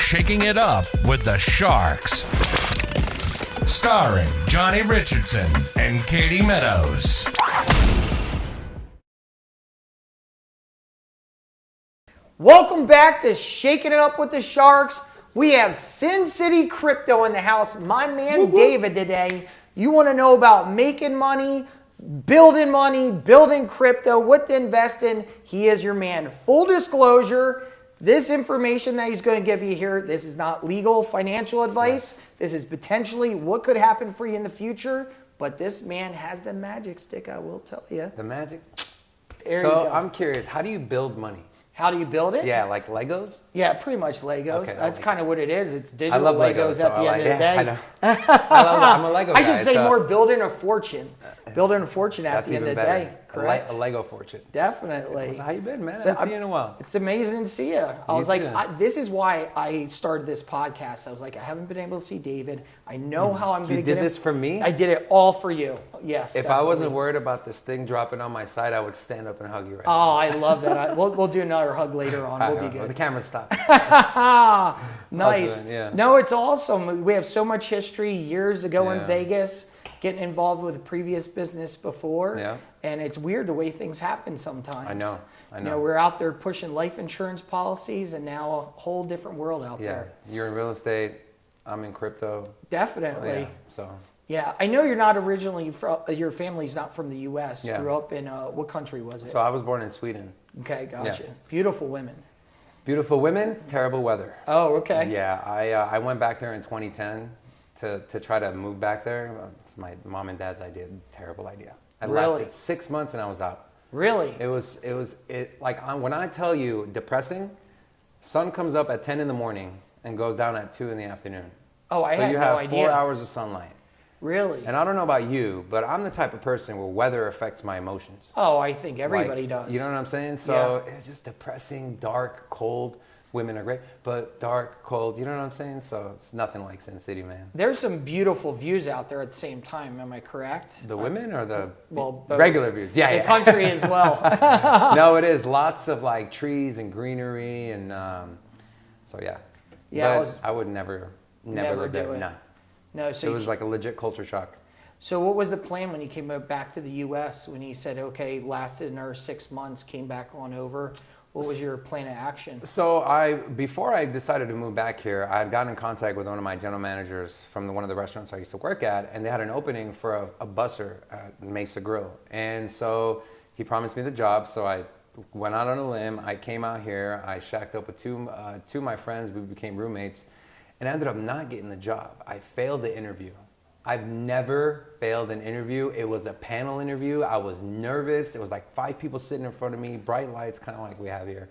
Shaking It Up with the Sharks. Starring Johnny Richardson and Katie Meadows. Welcome back to Shaking It Up with the Sharks. We have Sin City Crypto in the house. My man David today. You want to know about making money, building crypto, what to invest in. He is your man. Full disclosure, this information that he's going to give you here, this is not legal financial advice. This is potentially what could happen for you in the future. But this man has the magic stick, I will tell you. The magic? There you go. I'm curious, how do you build money? How do you build it? Yeah, like Legos? Yeah, pretty much Legos. Okay, That's kind of what it is. It's digital I love Legos at the end of the day. I know. I love that. I'm a Lego guy. I should say more building a fortune. Building a fortune at the end of the day. Correct? A Lego fortune. Definitely. So how you been, man? I haven't seen you in a while. It's amazing to see you. I was like, this is why I started this podcast. I was like, I haven't been able to see David. I know how I'm going to get You did this for me? I did it all for you. Yes. If definitely. I wasn't worried about this thing dropping on my side, I would stand up and hug you right now. Oh, I love that. We'll do another hug later on. We'll be good. The camera stopped. Nice. Yeah. No, it's awesome. We have so much history years ago in Yeah. Vegas, getting involved with a previous business before. Yeah. And it's weird the way things happen sometimes. I know. You know, we're out there pushing life insurance policies and now a whole different world out there. You're in real estate. I'm in crypto. Definitely. Yeah, Yeah, I know you're not originally from, your family's not from the U.S. Yeah. Grew up in, what country was it? So I was born in Sweden. Okay, gotcha. Yeah. Beautiful women. Beautiful women, terrible weather. Oh, okay. Yeah, I went back there in 2010 to try to move back there. It's my mom and dad's idea. Terrible idea. It lasted 6 months and I was out. Really? It was when I tell you depressing, sun comes up at 10 in the morning and goes down at 2 in the afternoon. Oh, I had no idea. So you have 4 hours of sunlight. Really? And I don't know about you, but I'm the type of person where weather affects my emotions. Oh, I think everybody does. You know what I'm saying? So it's just depressing, dark, cold. Women are great, but dark, cold, you know what I'm saying? So it's nothing like Sin City, man. There's some beautiful views out there at the same time, am I correct? The women or the both. regular views? Yeah, the country as well. No, it is. Lots of like trees and greenery and so yeah. Yeah, but I would never live there. No. No, so it was like a legit culture shock. So what was the plan when you came back to the U.S. when you said, okay, lasted another 6 months, came back on over? What was your plan of action? So before I decided to move back here, I had gotten in contact with one of my general managers from one of the restaurants I used to work at, and they had an opening for a busser at Mesa Grill. And so he promised me the job, so I went out on a limb. I came out here. I shacked up with two of my friends. We became roommates, and I ended up not getting the job. I failed the interview. I've never failed an interview. It was a panel interview. I was nervous. There was like 5 people sitting in front of me, bright lights, kind of like we have here.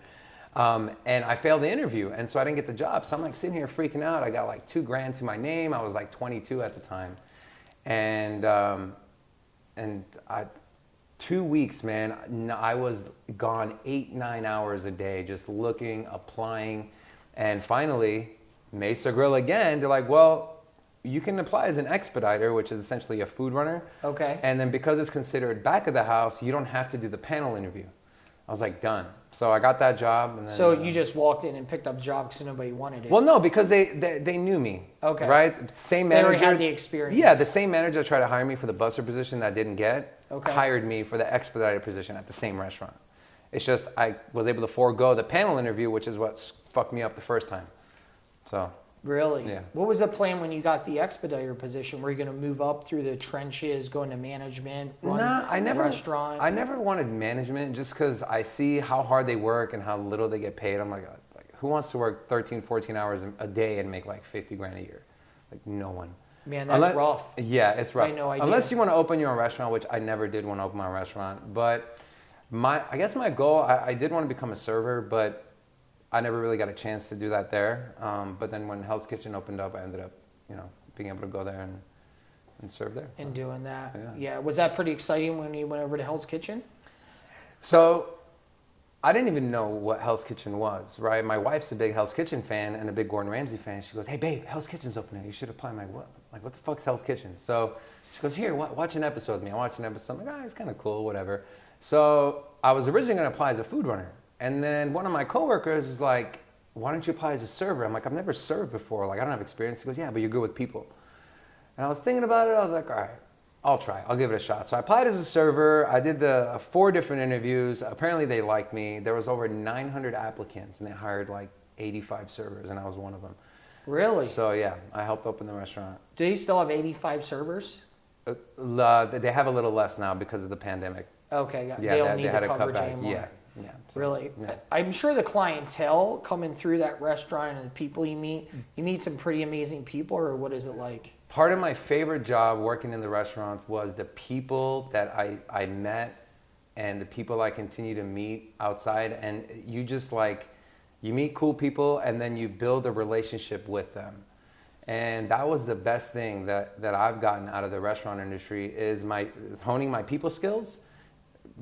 And I failed the interview, and so I didn't get the job. So I'm like sitting here freaking out. I got like $2,000 to my name. I was like 22 at the time. And 2 weeks, man, I was gone 8-9 hours a day, just looking, applying. And finally, Mesa Grill again, they're like, well, you can apply as an expediter, which is essentially a food runner. Okay. And then because it's considered back of the house, you don't have to do the panel interview. I was like, done. So I got that job. And then, so you just walked in and picked up a job because nobody wanted it? Well, no, because they knew me. Okay. Right? Same manager. They already had the experience. Yeah, the same manager that tried to hire me for the busser position that I didn't get, okay, hired me for the expediter position at the same restaurant. It's just I was able to forego the panel interview, which is what fucked me up the first time. So... Really? Yeah. What was the plan when you got the expediter position? Were you going to move up through the trenches, go into management, run a restaurant? I never wanted management just because I see how hard they work and how little they get paid. I'm like, who wants to work 13, 14 hours a day and make like $50,000 a year? Like no one. Man, that's rough. Yeah, it's rough. I had no idea. Unless you want to open your own restaurant, which I never did want to open my own restaurant. But I guess my goal, I did want to become a server, but I never really got a chance to do that there. But then when Hell's Kitchen opened up, I ended up, being able to go there and serve there. And doing that. Yeah. Was that pretty exciting when you went over to Hell's Kitchen? So I didn't even know what Hell's Kitchen was, right? My wife's a big Hell's Kitchen fan and a big Gordon Ramsay fan. She goes, hey, babe, Hell's Kitchen's opening. You should apply. I'm like, what? Like, what the fuck's Hell's Kitchen? So she goes, here, watch an episode with me. I watched an episode. I'm like, it's kind of cool, whatever. So I was originally going to apply as a food runner. And then one of my coworkers is like, why don't you apply as a server? I'm like, I've never served before. Like, I don't have experience. He goes, yeah, but you're good with people. And I was thinking about it. I was like, all right, I'll try. I'll give it a shot. So I applied as a server. I did the 4 different interviews. Apparently they liked me. There was over 900 applicants and they hired like 85 servers and I was one of them. Really? So yeah, I helped open the restaurant. Do you still have 85 servers? They have a little less now because of the pandemic. Okay, Yeah, they don't need had the to cut coverage back. anymore. Yeah. So, Really? yeah. I'm sure the clientele coming through that restaurant and the people you meet some pretty amazing people, or what is it like? Part of my favorite job working in the restaurant was the people that I met and the people I continue to meet outside. And you just like, you meet cool people and then you build a relationship with them. And that was the best thing that I've gotten out of the restaurant industry is honing my people skills,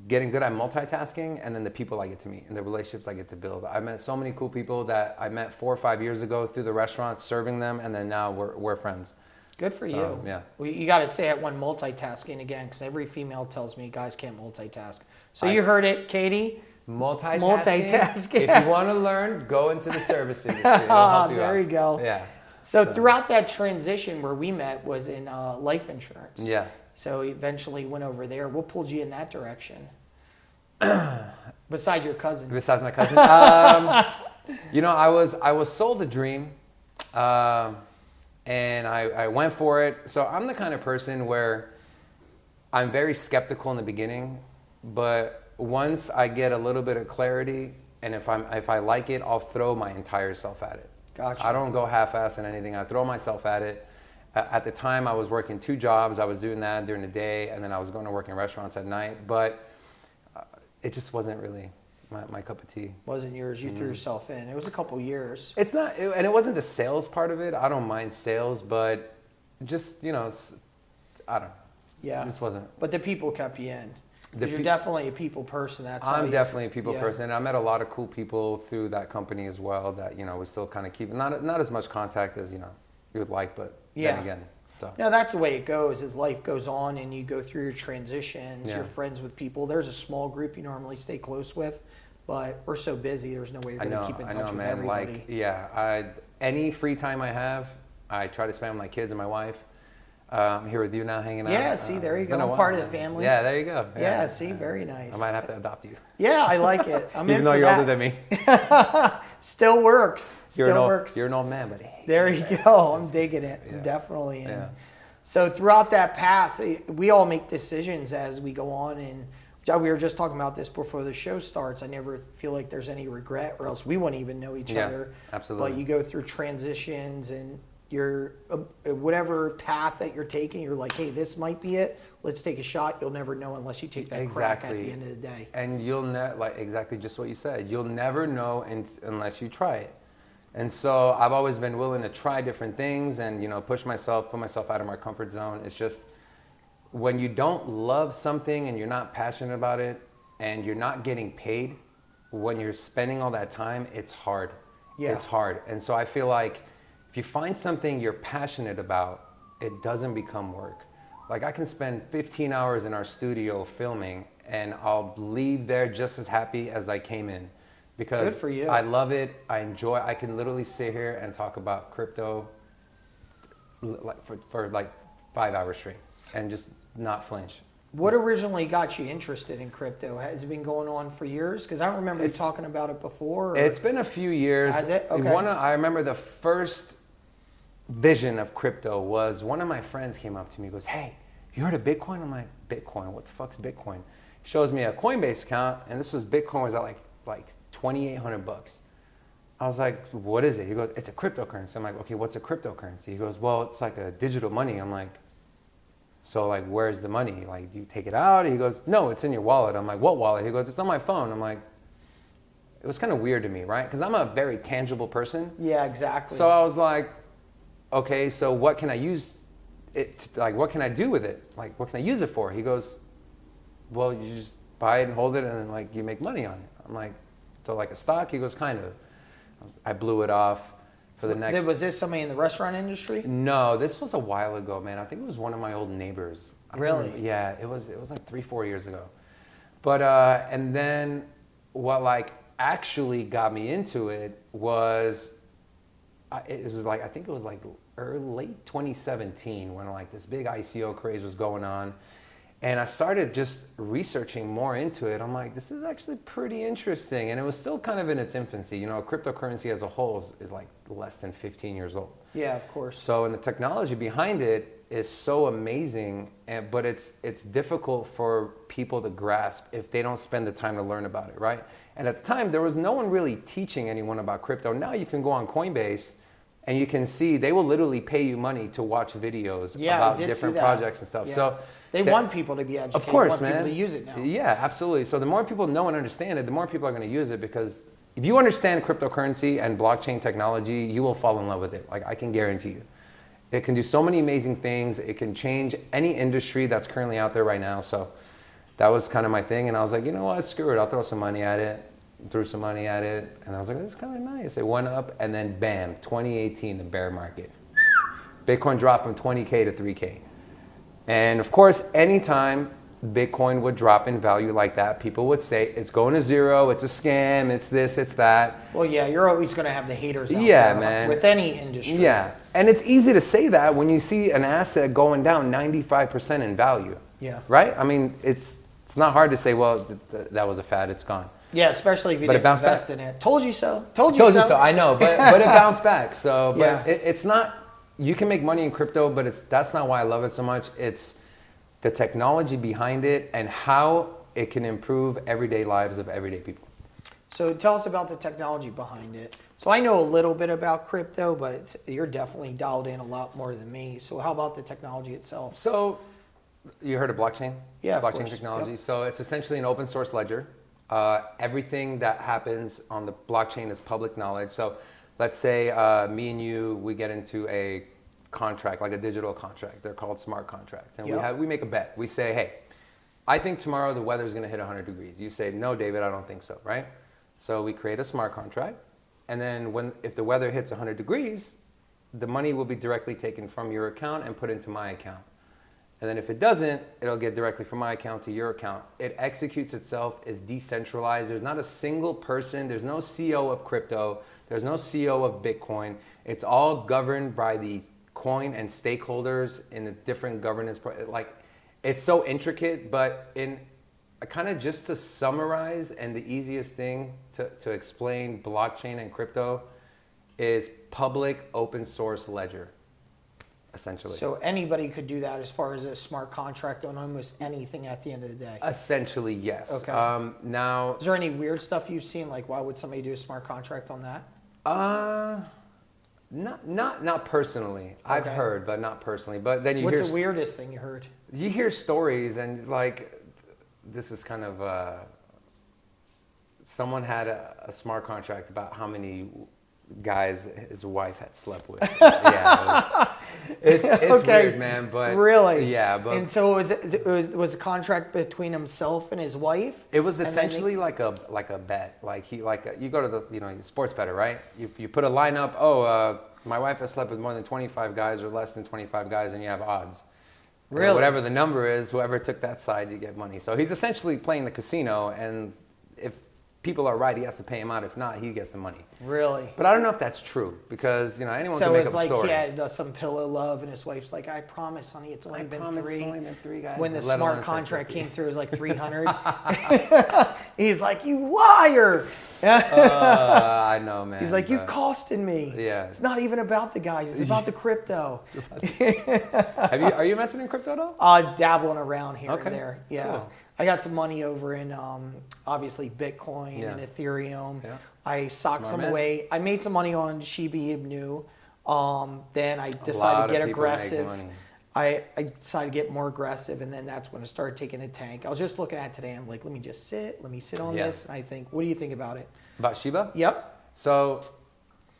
getting good at multitasking, and then the people I get to meet and the relationships I get to build. I met so many cool people that I met 4 or 5 years ago through the restaurant, serving them, and then now we're friends. Good for you. Yeah. Well, you got to say that one, multitasking again, because every female tells me guys can't multitask. So you heard it, Katie. Multitasking. If you want to learn, go into the service industry. It'll help you there out. you go. Yeah. So throughout that transition where we met was in life insurance. Yeah. So eventually went over there. What pulled you in that direction? Besides your cousin. Besides my cousin, you know, I was sold a dream, and I went for it. So I'm the kind of person where I'm very skeptical in the beginning, but once I get a little bit of clarity, and if I like it, I'll throw my entire self at it. Gotcha. I don't go half-ass in anything. I throw myself at it. At the time, I was working 2 jobs. I was doing that during the day, and then I was going to work in restaurants at night. But it just wasn't really my cup of tea. Wasn't yours. You threw yourself in. It was a couple years. It's not, and it wasn't the sales part of it. I don't mind sales, but just, you know, I don't know. Yeah. It just wasn't. But the people kept you in. Because you're definitely a people person. I'm definitely a people person. I met a lot of cool people through that company as well that, you know, we still kind of keep, not as much contact as, you know, you would like, but then again. So. No, that's the way it goes. As life goes on and you go through your transitions, you're friends with people. There's a small group you normally stay close with, but we're so busy, there's no way you're going to keep in touch with everybody. Like, any free time I have, I try to spend with my kids and my wife. I'm here with you now, hanging out. Yeah, see, there you go. I'm part of the family. Yeah, there you go. Yeah, see, very nice. I might have to adopt you. Yeah, I like it. I'm Even though you're older than me. Still works. You're an old man, buddy. There you go. I'm digging it. Yeah. I'm definitely in. Yeah. So throughout that path, we all make decisions as we go on. And we were just talking about this before the show starts. I never feel like there's any regret, or else we wouldn't even know each other. Absolutely. But you go through transitions and you're whatever path that you're taking, you're like, hey, this might be it. Let's take a shot. You'll never know unless you take that crack at the end of the day. And you'll never, like exactly just what you said, you'll never know unless you try it. And so I've always been willing to try different things and, you know, put myself out of my comfort zone. It's just when you don't love something and you're not passionate about it and you're not getting paid, when you're spending all that time, it's hard. Yeah. It's hard. And so I feel like if you find something you're passionate about, it doesn't become work. Like I can spend 15 hours in our studio filming and I'll leave there just as happy as I came in. Because good for you. I love it. I enjoy. I can literally sit here and talk about crypto for like 5 hours straight and just not flinch. What originally got you interested in crypto? Has it been going on for years? Because I don't remember you talking about it before. Or? It's been a few years. Has it? Okay. I remember the first vision of crypto was one of my friends came up to me and goes, hey, you heard of Bitcoin? I'm like, Bitcoin? What the fuck's Bitcoin? He shows me a Coinbase account, and this was Bitcoin was at like $2,800. I was like, what is it? He goes, it's a cryptocurrency. I'm like, okay, what's a cryptocurrency? He goes, well, it's like a digital money. I'm like, so like, where's the money? Like, do you take it out? He goes, no, it's in your wallet. I'm like, what wallet? He goes, it's on my phone. I'm like, it was kind of weird to me, right? Because I'm a very tangible person. Yeah, exactly. So I was like, okay, so what can I use it to, like, what can I do with it? Like, what can I use it for? He goes, well, you just buy it and hold it and then like you make money on it. I'm like, so like a stock? He goes, kind of. I blew it off for the next. Was this somebody in the restaurant industry? No, this was a while ago, man. I think it was one of my old neighbors. Really? Yeah, it was like 3-4 years ago. But and then what like actually got me into it was, I think it was like late 2017 when like this big ICO craze was going on. And I started just researching more into it. I'm like, this is actually pretty interesting. And it was still kind of in its infancy. You know, cryptocurrency as a whole is like less than 15 years old. Yeah, of course. So, and the technology behind it is so amazing, but it's difficult for people to grasp if they don't spend the time to learn about it, right? And at the time, there was no one really teaching anyone about crypto. Now you can go on Coinbase and you can see they will literally pay you money to watch videos about different projects and stuff. Yeah. So they want people to be educated. Of course, they want man. people to use it now. Yeah, absolutely. So the more people know and understand it, the more people are going to use it, because if you understand cryptocurrency and blockchain technology, you will fall in love with it. Like, I can guarantee you. It can do so many amazing things. It can change any industry that's currently out there right now. So that was kind of my thing. And I was like, you know what, screw it. I'll throw some money at it. Threw some money at it. And I was like, this is kind of nice. It went up, and then bam, 2018, the bear market. Bitcoin dropped from 20K to 3K. And of course, anytime Bitcoin would drop in value like that, people would say it's going to zero, it's a scam, it's this, it's that. Well, yeah, you're always going to have the haters out Yeah, there, man. with any industry. Yeah, and it's easy to say that when you see an asset going down 95% in value. Yeah. Right? I mean, it's not hard to say, well, that was a fad, it's gone. Yeah, especially if you But it didn't bounced invest back. in it. Told you so. Told you Told so. you so, I know, but it bounced back. So, but Yeah. it's not, you can make money in crypto, but that's not why I love it so much. It's the technology behind it and how it can improve everyday lives of everyday people. So tell us about the technology behind it. So I know a little bit about crypto, but you're definitely dialed in a lot more than me. So how about the technology itself? So you heard of blockchain? Yeah, of blockchain course. technology. Yep. So it's essentially an open source ledger. Everything that happens on the blockchain is public knowledge. So let's say me and you, we get into a contract, like a digital contract. They're called smart contracts. And Yep. we make a bet. We say, hey, I think tomorrow the weather's going to hit 100 degrees. You say, no, David, I don't think so, right? So we create a smart contract. And then if the weather hits 100 degrees, the money will be directly taken from your account and put into my account. And then if it doesn't, it'll get directly from my account to your account. It executes itself, is decentralized. There's not a single person. There's no CEO of crypto. There's no CEO of Bitcoin. It's all governed by the coin and stakeholders in the different governance. Like, it's so intricate, but in kind of just to summarize, and the easiest thing to explain blockchain and crypto is public open source ledger. Essentially. So anybody could do that as far as a smart contract on almost anything at the end of the day. Essentially, yes. Okay. Now, Is there any weird stuff you've seen? Like, why would somebody do a smart contract on that? not personally. I've Okay. heard, but not personally. But then What's the weirdest thing you heard? you hear stories, and like, this is kind of someone had a smart contract about how many guys his wife had slept with. Yeah, it's Okay. weird, man. But Really? yeah. But And so was a contract between himself and his wife? it was And then essentially like a bet. Like you go to the sports bettor, right? You put a line up. Oh, my wife has slept with more than 25 guys or less than 25 guys, and you have odds. And Really? whatever the number is, whoever took that side, you get money. So he's essentially playing the casino, and if people are right, he has to pay him out. If not, he gets the money. Really? But I don't know if that's true, because anyone So can make it's up a like story. he had some pillow love, and his wife's like, "I promise, honey, it's only been three." It's only been 3 guys. When the Let alone smart it's contract 50. came through, it was like 300. He's like, "You liar!" I know, man. He's like, "You but- costed me." Yeah. It's not even about the guys; it's about the crypto. Are you messing in crypto at all? Dabbling around here Okay, and there. Yeah. cool. I got some money over in obviously Bitcoin Yeah. and Ethereum. Yeah. I socked Smart some man. away. I made some money on Shiba Inu. Then I lot decided of to get people make aggressive. money. I decided to get more aggressive, and then that's when it started taking a tank. I was just looking at it today. I'm like, let me sit on Yeah. this. And I think, what do you think about it? About Shiba? Yep. So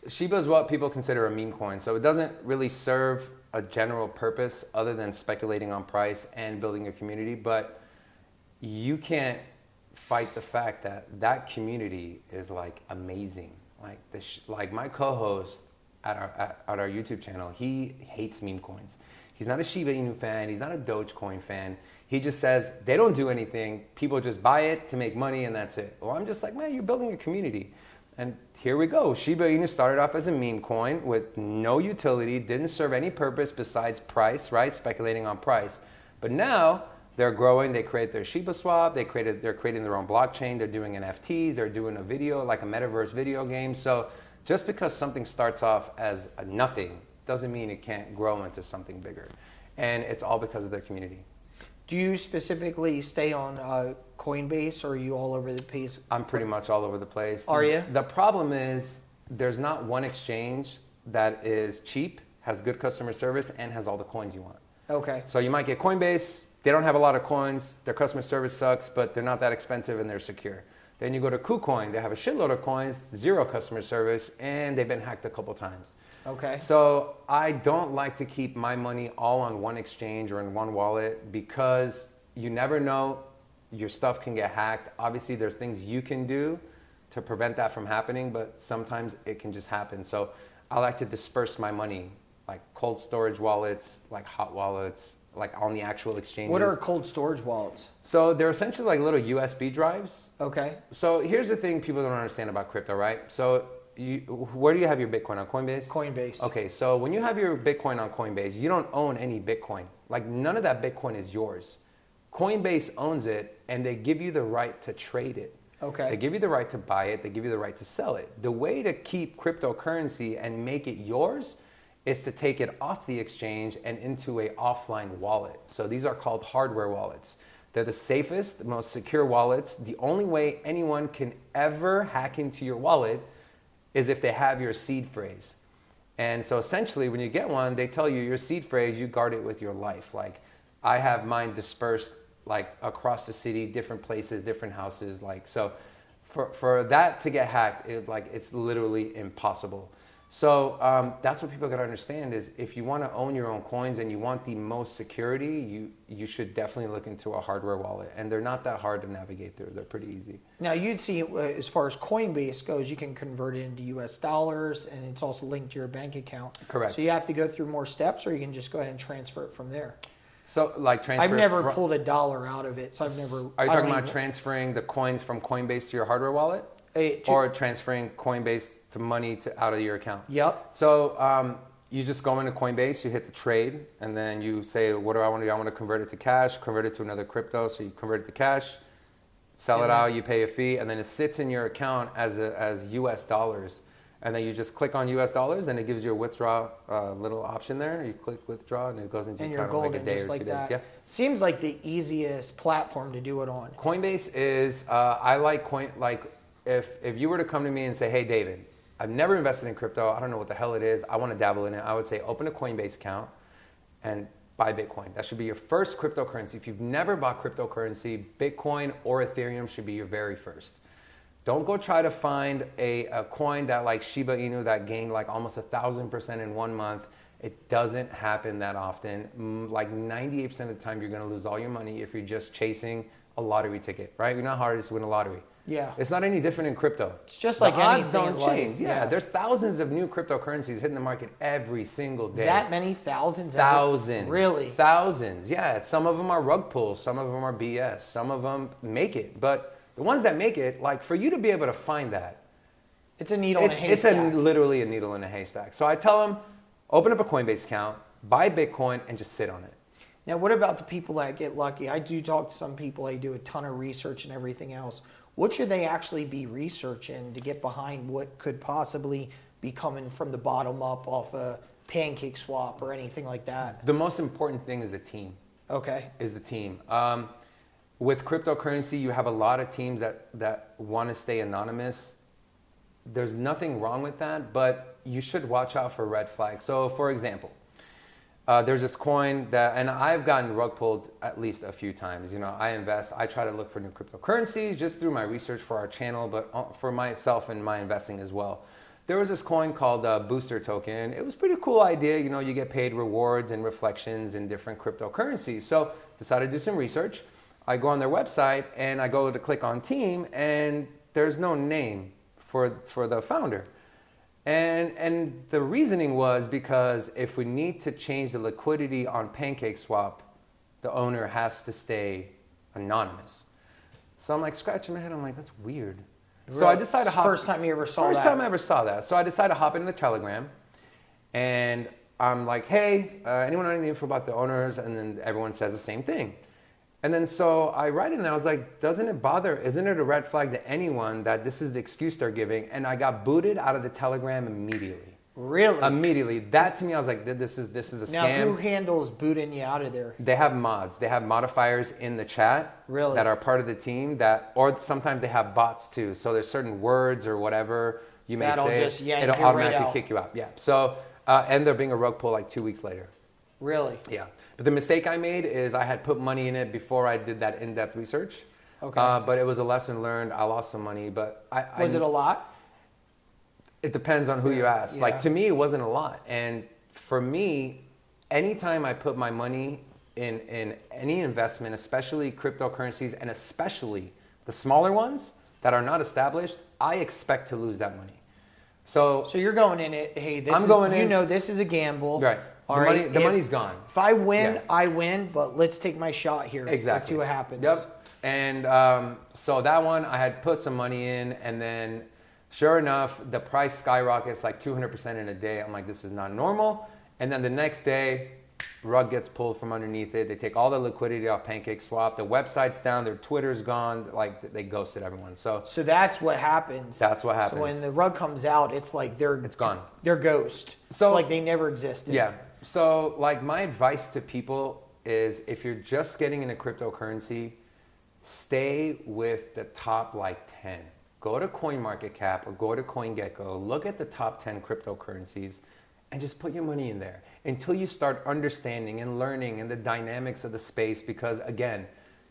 Shiba is what people consider a meme coin. So it doesn't really serve a general purpose other than speculating on price and building a community. But you can't fight the fact that that community is like amazing. Like like my co-host at our YouTube channel, he hates meme coins. He's not a Shiba Inu fan. He's not a Dogecoin fan. He just says they don't do anything. People just buy it to make money and that's it. Well, I'm just like, man, you're building a community. And here we go. Shiba Inu started off as a meme coin with no utility, didn't serve any purpose besides price, right? Speculating on price. But now they're growing. They create their Shiba Swap. They're creating their own blockchain. They're doing NFTs. They're doing a video, like a metaverse video game. So just because something starts off as a nothing doesn't mean it can't grow into something bigger. And it's all because of their community. Do you specifically stay on Coinbase, or are you all over the place? I'm pretty much all over the place. Are you? The problem is there's not one exchange that is cheap, has good customer service, and has all the coins you want. Okay. So you might get Coinbase. They don't have a lot of coins. Their customer service sucks, but they're not that expensive and they're secure. Then you go to KuCoin. They have a shitload of coins, zero customer service, and they've been hacked a couple times. Okay. So I don't like to keep my money all on one exchange or in one wallet because you never know, your stuff can get hacked. Obviously, there's things you can do to prevent that from happening, but sometimes it can just happen. So I like to disperse my money, like cold storage wallets, like hot wallets, like on the actual exchanges. What are cold storage wallets? So they're essentially like little USB drives. Okay. So here's the thing people don't understand about crypto, right? So where do you have your Bitcoin, on Coinbase? Coinbase. Okay, so when you have your Bitcoin on Coinbase, you don't own any Bitcoin. Like none of that Bitcoin is yours. Coinbase owns it and they give you the right to trade it. Okay. They give you the right to buy it. They give you the right to sell it. The way to keep cryptocurrency and make it yours is to take it off the exchange and into a offline wallet. So these are called hardware wallets. They're the safest, the most secure wallets. The only way anyone can ever hack into your wallet is if they have your seed phrase. And so essentially when you get one, they tell you your seed phrase, you guard it with your life. Like I have mine dispersed like across the city, different places, different houses. Like, so for that to get hacked, it's literally impossible. So that's what people gotta understand is if you wanna own your own coins and you want the most security, you should definitely look into a hardware wallet. And they're not that hard to navigate through. They're pretty easy. Now you'd see, as far as Coinbase goes, you can convert it into US dollars and it's also linked to your bank account. Correct. So you have to go through more steps, or you can just go ahead and transfer it from there. So like transfer. I've never pulled $1 out of it, so I've never. Are you talking about transferring the coins from Coinbase to your hardware wallet? Or transferring Coinbase to money out of your account? Yep. So you just go into Coinbase, you hit the trade, and then you say, what do I want to do? I want to convert it to cash, convert it to another crypto. So you convert it to cash, sell it out, you pay a fee, and then it sits in your account as US dollars. And then you just click on US dollars, and it gives you a withdraw little option there. You click withdraw, and it goes into your account in like a day or 2 days. Yeah. Seems like the easiest platform to do it on. Coinbase is, I like if you were to come to me and say, hey, David, I've never invested in crypto. I don't know what the hell it is. I want to dabble in it. I would say open a Coinbase account and buy Bitcoin. That should be your first cryptocurrency. If you've never bought cryptocurrency, Bitcoin or Ethereum should be your very first. Don't go try to find a coin that like Shiba Inu that gained like almost 1,000% in 1 month. It doesn't happen that often. Like 98% of the time, you're going to lose all your money if you're just chasing a lottery ticket, right? You know how hard it is to win a lottery. Yeah. It's not any different in crypto. It's just like odds anything don't in life. change. Yeah, there's thousands of new cryptocurrencies hitting the market every single day. That many thousands? Thousands. Really? Thousands. Yeah. Some of them are rug pulls. Some of them are BS. Some of them make it. But the ones that make it, like for you to be able to find that, it's a needle in a haystack. It's literally a needle in a haystack. So I tell them, open up a Coinbase account, buy Bitcoin, and just sit on it. Now, what about the people that get lucky? I do talk to some people. They do a ton of research and everything else. What should they actually be researching to get behind what could possibly be coming from the bottom up off a pancake swap or anything like that? The most important thing is the team. Okay. Is the team. With cryptocurrency, you have a lot of teams that want to stay anonymous. There's nothing wrong with that, but you should watch out for red flags. So, for example, there's this coin that, and I've gotten rug pulled at least a few times. You know, I try to look for new cryptocurrencies just through my research for our channel, but for myself and my investing as well. There was this coin called Booster Token. It was a pretty cool idea. You know, you get paid rewards and reflections in different cryptocurrencies. So decided to do some research. I go on their website and I go to click on team and there's no name for the founder. And the reasoning was because if we need to change the liquidity on PancakeSwap the owner has to stay anonymous. So I'm like scratching my head. I'm like, that's weird. Really? So I decided to hop. First time you ever saw that? First time I ever saw that. So I decided to hop into the Telegram, and I'm like, hey, anyone know any info about the owners? And then everyone says the same thing. And then so I write in there, I was like, isn't it a red flag to anyone that this is the excuse they're giving? And I got booted out of the Telegram immediately. Really? Immediately. That to me, I was like, this is a scam. Now, who handles booting you out of there? They have mods. They have modifiers in the chat really? that are part of the team or sometimes they have bots too. So there's certain words or whatever you may say, it'll automatically kick you out. Yeah. So, and they're being a rug pull like 2 weeks later. Really? Yeah. But the mistake I made is I had put money in it before I did that in-depth research. Okay. But it was a lesson learned. I lost some money, but Was it a lot? It depends on who you ask. Yeah. Like to me, it wasn't a lot. And for me, anytime I put my money in any investment, especially cryptocurrencies and especially the smaller ones that are not established, I expect to lose that money. So you're going in it, hey, this is a gamble. Right. The money's gone. If I win, I win, but let's take my shot here. Exactly. Let's see what happens. Yep. And so that one, I had put some money in, and then sure enough, the price skyrockets like 200% in a day. I'm like, this is not normal. And then the next day, rug gets pulled from underneath it. They take all the liquidity off PancakeSwap. The website's down. Their Twitter's gone. Like they ghosted everyone. So that's what happens. That's what happens. So when the rug comes out, it's like it's gone. They're ghost. So like they never existed. Yeah. So like my advice to people is if you're just getting into cryptocurrency, stay with the top like 10. Go to CoinMarketCap or go to CoinGecko, look at the top 10 cryptocurrencies and just put your money in there until you start understanding and learning and the dynamics of the space, because again,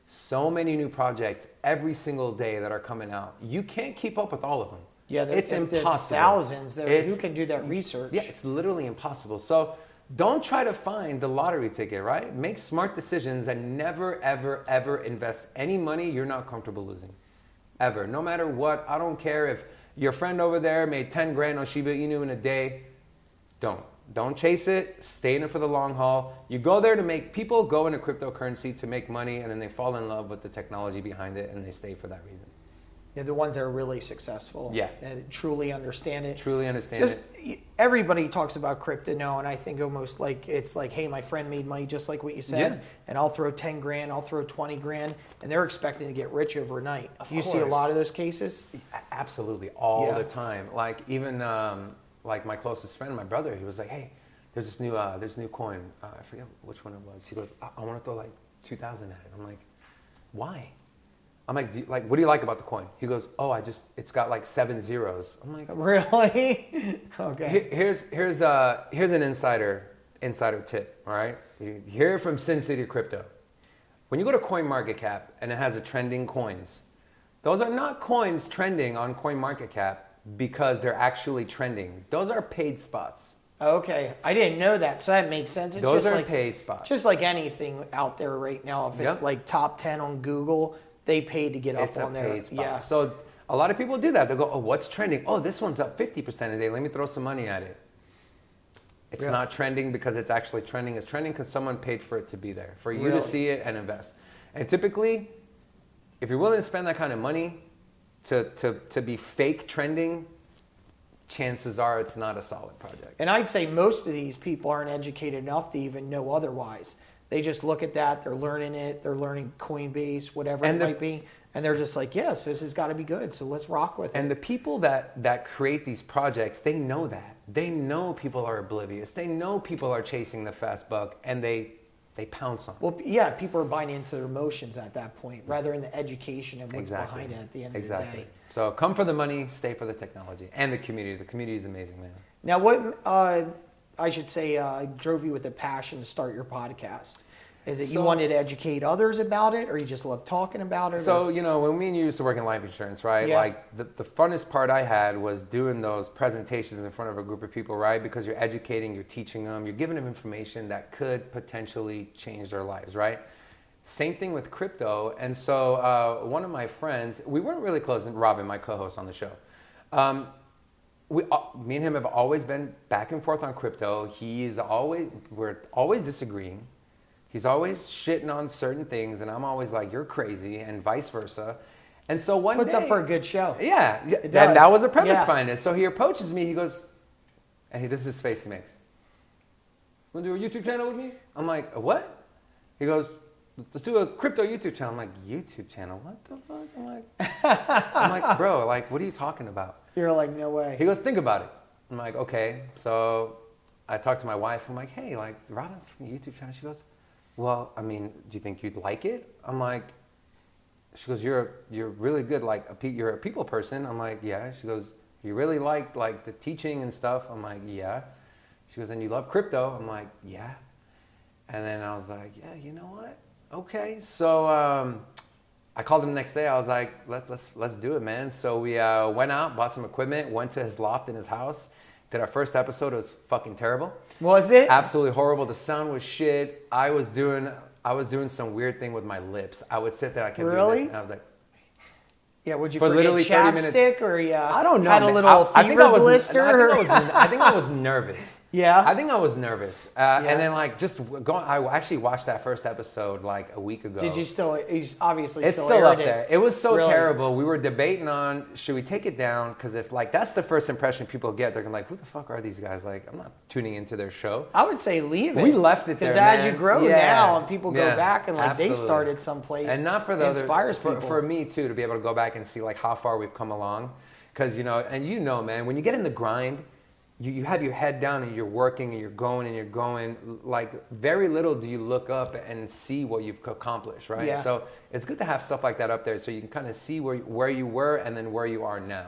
so many new projects every single day that are coming out. You can't keep up with all of them. Yeah, it's impossible. It's thousands. Who can do that research? Yeah, it's literally impossible. So don't try to find the lottery ticket, right? Make smart decisions and never, ever, ever invest any money you're not comfortable losing. Ever. No matter what. I don't care if your friend over there made 10 grand on Shiba Inu in a day. Don't chase it. Stay in it for the long haul. You go there to make people go into cryptocurrency to make money, and then they fall in love with the technology behind it and they stay for that reason. They're the ones that are really successful. Yeah. That truly understand it. Truly understand it. Everybody talks about crypto now, and I think almost like it's like, hey, my friend made money just like what you said, and I'll throw 10 grand, I'll throw 20 grand, and they're expecting to get rich overnight. You see a lot of those cases? Absolutely, all the time. Like even like my closest friend, my brother, he was like, hey, there's this new coin. I forget which one it was. He goes, I want to throw like 2,000 at it. I'm like, why? I'm like, what do you like about the coin? He goes, it's got like 7 zeros. I'm like, really? Okay. Here's an insider tip. All right, you hear it from Sin City Crypto. When you go to CoinMarketCap and it has a trending coins, those are not coins trending on CoinMarketCap because they're actually trending. Those are paid spots. Okay, I didn't know that, so that makes sense. It's those just are like paid spots. Just like anything out there right now, if it's like top 10 on Google, they paid to get up on there. Yeah. So a lot of people do that. They'll go, what's trending? Oh, this one's up 50% a day. Let me throw some money at it. It's not trending because it's actually trending. It's trending because someone paid for it to be there, for you to see it and invest. And typically, if you're willing to spend that kind of money to be fake trending, chances are it's not a solid project. And I'd say most of these people aren't educated enough to even know otherwise. They just look at that, they're learning it, they're learning Coinbase, whatever it might be, and they're just like, yes, this has got to be good, so let's rock with it. And the people that create these projects, they know that. They know people are oblivious. They know people are chasing the fast buck, and they pounce on it. Well, yeah, people are buying into their emotions at that point, rather than the education and what's behind it at the end of the day. So come for the money, stay for the technology, and the community. The community is amazing, man. Now, what I should say drove you with a passion to start your podcast? Is it you wanted to educate others about it, or you just love talking about it? So, when me and you used to work in life insurance, right? Yeah. Like the funnest part I had was doing those presentations in front of a group of people, right? Because you're educating, you're teaching them, you're giving them information that could potentially change their lives, right? Same thing with crypto. And so one of my friends, we weren't really close, Robin, my co-host on the show. Me and him have always been back and forth on crypto. We're always disagreeing. He's always shitting on certain things, and I'm always like, you're crazy, and vice versa. And so one Puts day, up for a good show. Yeah, It and does. that was the premise Yeah. behind it. So he approaches me, he goes, and this is his face he makes. Want to do a YouTube channel with me? I'm like, a what? He goes, let's do a crypto YouTube channel. I'm like, YouTube channel? What the fuck? I'm like, bro, like, what are you talking about? You're like, no way. He goes, think about it. I'm like, okay. So I talked to my wife. I'm like, hey, like, Robin's from the YouTube channel. She goes, well, I mean, do you think you'd like it? I'm like, she goes, you're really good, like, you're a people person. I'm like, yeah. She goes, you really like the teaching and stuff? I'm like, yeah. She goes, and you love crypto? I'm like, yeah. And then I was like, yeah, you know what? Okay. So I called him the next day. I was like, let's do it, man. So we went out, bought some equipment, went to his loft in his house, did our first episode. It was fucking terrible. Was it? Absolutely horrible. The sound was shit. I was doing some weird thing with my lips. I would sit there, I kept doing this, and I was like, yeah, would you for forget literally 30 minutes. chapstick or I don't know, had a man. little I think fever I was, blister? I think I was nervous. Yeah? I think I was nervous. And then like just going, I actually watched that first episode like a week ago. Did you still, he's obviously It's still still aired up there. It was so Really? terrible. We were debating on, should we take it down? Because if like, that's the first impression people get. They're gonna be like, who the fuck are these guys? Like, I'm not tuning into their show. I would say leave it. We left it there, Because as man. you grow Yeah. now and people go Yeah. back and like Absolutely. they started someplace. And not for the it other, inspires people. for me too, to be able to go back and see like how far we've come along. Because, you know, and you know, man, when you get in the grind, you have your head down and you're working and you're going, like very little do you look up and see what you've accomplished, right? Yeah. So it's good to have stuff like that up there so you can kind of see where you were and then where you are now.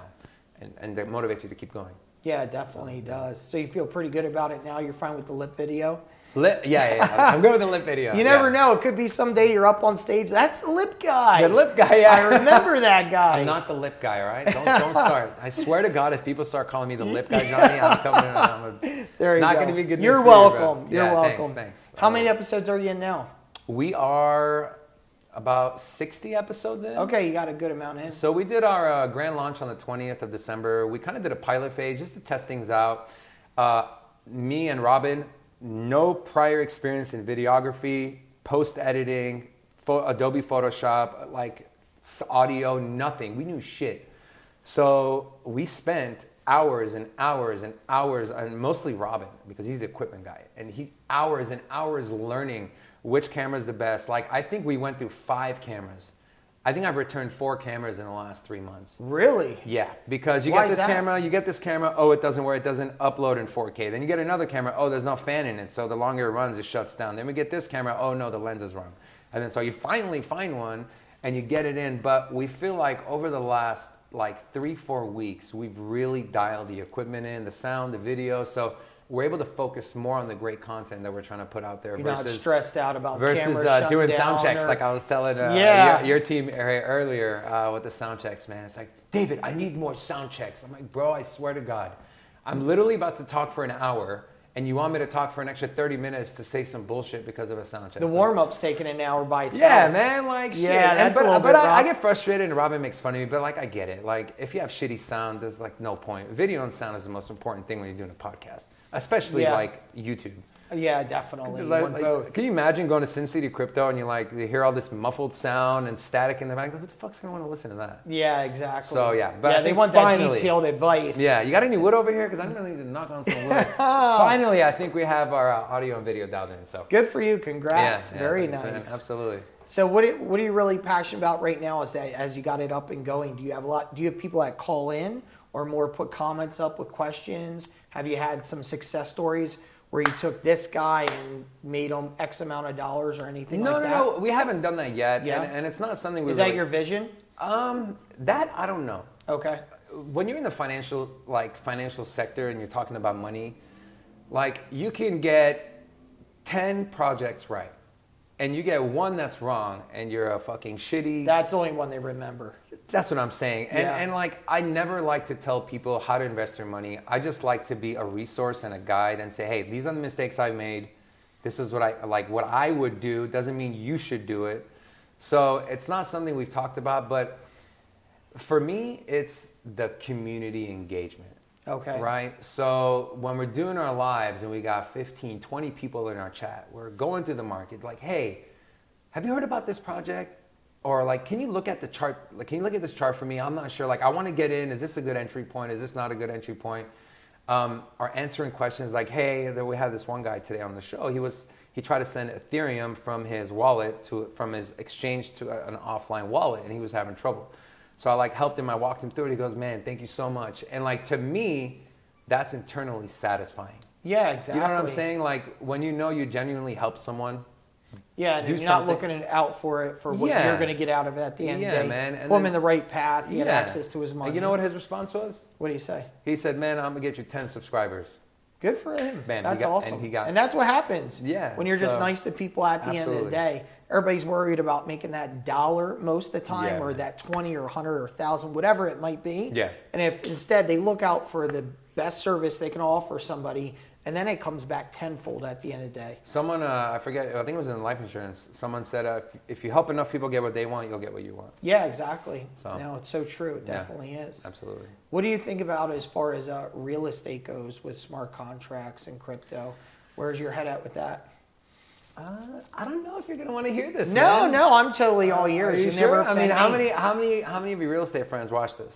And that motivates you to keep going. Yeah, it definitely does. So you feel pretty good about it now? You're fine with the lip video? Yeah. I'm good with the lip video. You never know. It could be someday you're up on stage. That's the lip guy. The lip guy, yeah. I remember that guy. I'm not the lip guy, all right? Don't start. I swear to God, if people start calling me the lip guy, Johnny, I'm coming in. There you not go. going to be good. You're news for you, welcome. bro. You're Yeah, welcome. Thanks. How many episodes are you in now? We are about 60 episodes in. Okay, you got a good amount in. So we did our grand launch on the 20th of December. We kind of did a pilot phase just to test things out. Me and Robin, no prior experience in videography, post-editing, Adobe Photoshop, like audio, nothing. We knew shit. So we spent hours and hours and hours, and mostly Robin, because he's the equipment guy, and hours and hours learning which camera is the best. Like, I think we went through 5 cameras. I think I've returned 4 cameras in the last 3 months. Really? Yeah, because you Why get is this that? camera, you get this camera, oh, it doesn't work, it doesn't upload in 4K. Then you get another camera, oh, there's no fan in it, so the longer it runs, it shuts down. Then we get this camera, oh no, the lens is wrong. And then so you finally find one, and you get it in, but we feel like over the last like 3-4 weeks, we've really dialed the equipment in, the sound, the video, so we're able to focus more on the great content that we're trying to put out there You're versus not stressed out about versus cameras shutting doing down sound checks or- like I was telling Yeah. your team earlier with the sound checks, man. It's like, David, I need more sound checks. I'm like, bro, I swear to God, I'm literally about to talk for an hour, and you want me to talk for an extra 30 minutes to say some bullshit because of a sound check. The warm-up's taking an hour by itself. Yeah, man, like shit. Yeah, that's a little but bit I rough. get frustrated, and Robin makes fun of me, but like I get it. Like if you have shitty sound, there's like no point. Video and sound is the most important thing when you're doing a podcast, especially Yeah. like YouTube. Yeah, definitely. You Like, want both. can you imagine going to Sin City Crypto and you hear all this muffled sound and static in the back? Who the fuck's gonna want to listen to that? Yeah, exactly. So, yeah, but I they think want finally- that detailed advice. Yeah, you got any wood over here? Because I'm gonna need to knock on some wood. Finally, I think we have our audio and video dialed in. So Good for you. Congrats. yeah, Very thanks, man. nice. Absolutely. So what are you really passionate about right now as you got it up and going? Do you have people that call in or more put comments up with questions? Have you had some success stories where you took this guy and made him X amount of dollars or anything like that? No, we haven't done that yet. Yeah. And it's not something we Is really... that your vision? That, I don't know. Okay. When you're in the financial sector and you're talking about money, like you can get 10 projects right, and you get one that's wrong, and you're a fucking shitty. That's the only one they remember. That's what I'm saying. And, Yeah. and like, I never like to tell people how to invest their money. I just like to be a resource and a guide and say, hey, these are the mistakes I've made. This is what I would do. Doesn't mean you should do it. So it's not something we've talked about, but for me, it's the community engagement. Okay. Right? So when we're doing our lives and we got 15, 20 people in our chat, we're going through the market like, hey, have you heard about this project? Or like, can you look at the chart? Like, can you look at this chart for me? I'm not sure. Like, I want to get in. Is this a good entry point? Is this not a good entry point? Or answering questions like, hey, we had this one guy today on the show. He tried to send Ethereum from his wallet from his exchange to an offline wallet, and he was having trouble. So I like helped him. I walked him through it. He goes, man, thank you so much. And like, to me, that's internally satisfying. Yeah, exactly. You know what I'm saying? Like, when you know you genuinely help someone. Yeah, and you're not looking out for what you're going to get out of it at the end of the day. Man. And put him in the right path. He had access to his money. And you know what his response was? What did he say? He said, man, I'm going to get you 10 subscribers. Good for him. Man, that's awesome. And that's what happens. Yeah. When you're just nice to people at the end of the day. Everybody's worried about making that $1 most of the time, or that 20 or 100 or 1,000, whatever it might be. Yeah. And if instead they look out for the best service they can offer somebody, and then it comes back tenfold at the end of the day. Someone, I forget, I think it was in life insurance, someone said, if you help enough people get what they want, you'll get what you want. Yeah, exactly. So, no, it's so true. It definitely is. Absolutely. What do you think about as far as real estate goes with smart contracts and crypto? Where's your head at with that? I don't know if you're going to want to hear this. No, I'm totally all ears. Are you sure? I mean, how many of your real estate friends watch this?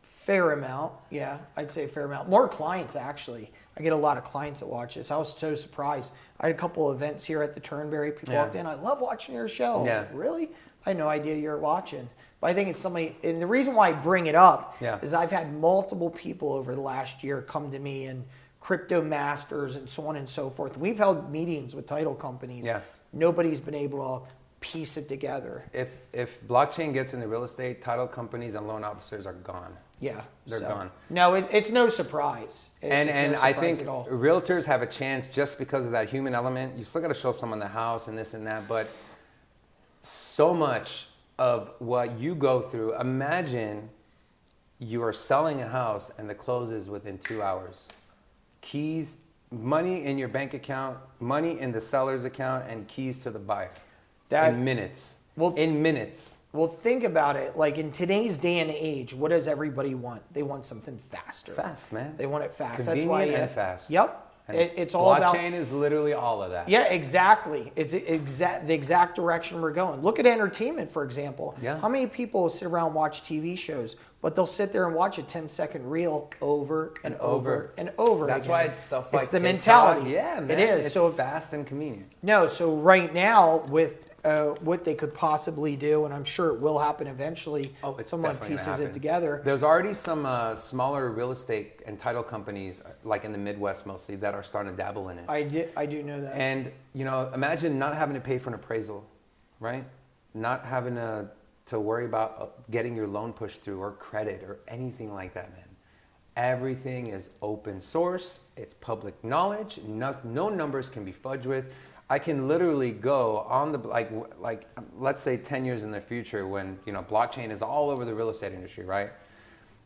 Fair amount, yeah. I'd say a fair amount. More clients, actually. I get a lot of clients that watch this. I was so surprised. I had a couple of events here at the Turnberry. People walked in. I love watching your show. I was like, really? I had no idea you were watching. But I think it's somebody, and the reason why I bring it up is I've had multiple people over the last year come to me, and crypto masters and so on and so forth. We've held meetings with title companies. Yeah. Nobody's been able to piece it together. If blockchain gets into real estate, title companies and loan officers are gone. Yeah, they're gone. No, it's no surprise. And I think realtors have a chance just because of that human element. You still got to show someone the house and this and that, but so much of what you go through. Imagine you are selling a house and the close is within 2 hours. Keys, money in your bank account, money in the seller's account, and keys to the buyer. In minutes. In minutes. Well, think about it. Like in today's day and age, what does everybody want? They want something faster. Fast, man. They want it fast. Convenient. That's why and fast. Yep. It's all about. Blockchain is literally all of that. Yeah, exactly. It's the exact direction we're going. Look at entertainment, for example. Yeah. How many people sit around and watch TV shows, but they'll sit there and watch a 10-second reel over and over and over That's again. why it's stuff like it's the TikTok. mentality. Yeah, man. It is. It's so fast and convenient. No, so right now with what they could possibly do, and I'm sure it will happen eventually. Someone pieces it together. There's already some smaller real estate and title companies, like in the Midwest mostly, that are starting to dabble in it. I do know that. And imagine not having to pay for an appraisal, right? Not having to worry about getting your loan pushed through or credit or anything like that, man. Everything is open source. It's public knowledge. No numbers can be fudged with. I can literally go on the like let's say 10 years in the future when blockchain is all over the real estate industry, right?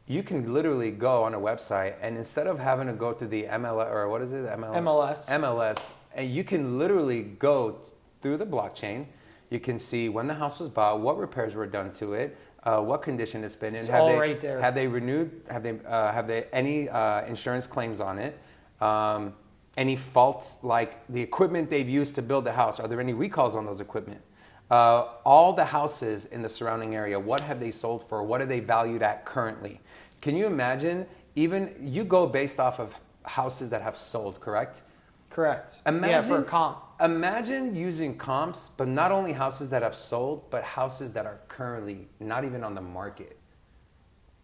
You can literally go on a website and instead of having to go to the MLS or what is it? MLS, and you can literally go through the blockchain. You can see when the house was bought, what repairs were done to it, what condition it's been in. It's all right there. Have they renewed? Have they any insurance claims on it? Any faults, like the equipment they've used to build the house? Are there any recalls on those equipment? All the houses in the surrounding area, what have they sold for? What are they valued at currently? Can you imagine? Even you go based off of houses that have sold, correct? Correct. Imagine, for a comp. Imagine using comps, but not only houses that have sold, but houses that are currently not even on the market.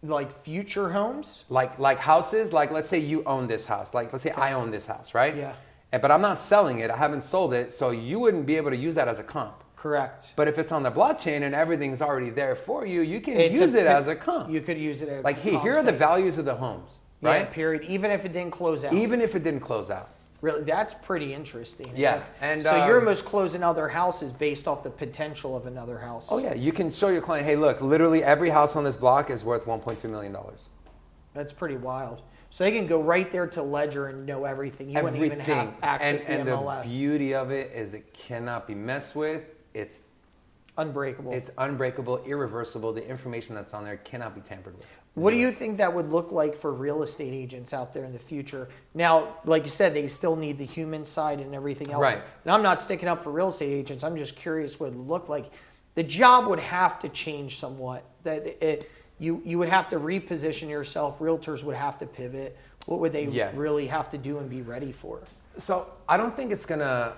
Like future homes? Like houses, like let's say you own this house. Like let's say I own this house, right? Yeah. But I'm not selling it. I haven't sold it. So you wouldn't be able to use that as a comp. Correct. But if it's on the blockchain and everything's already there for you, you can use it as a comp. You could use it as like, hey, here are the values of the homes, right? Yeah, period. Even if it didn't close out. Even if it didn't close out. Really, that's pretty interesting. Yeah. And so you're almost closing other houses based off the potential of another house. Oh, yeah. You can show your client, hey, look, literally every house on this block is worth $1.2 million. That's pretty wild. So they can go right there to Ledger and know everything. You wouldn't even have access to and MLS. The beauty of it is it cannot be messed with. It's unbreakable. It's unbreakable, irreversible. The information that's on there cannot be tampered with. What do you think that would look like for real estate agents out there in the future? Now, like you said, they still need the human side and everything else. Right. And I'm not sticking up for real estate agents. I'm just curious what it would look like. The job would have to change somewhat. You would have to reposition yourself. Realtors would have to pivot. What would they really have to do and be ready for? So I don't think it's gonna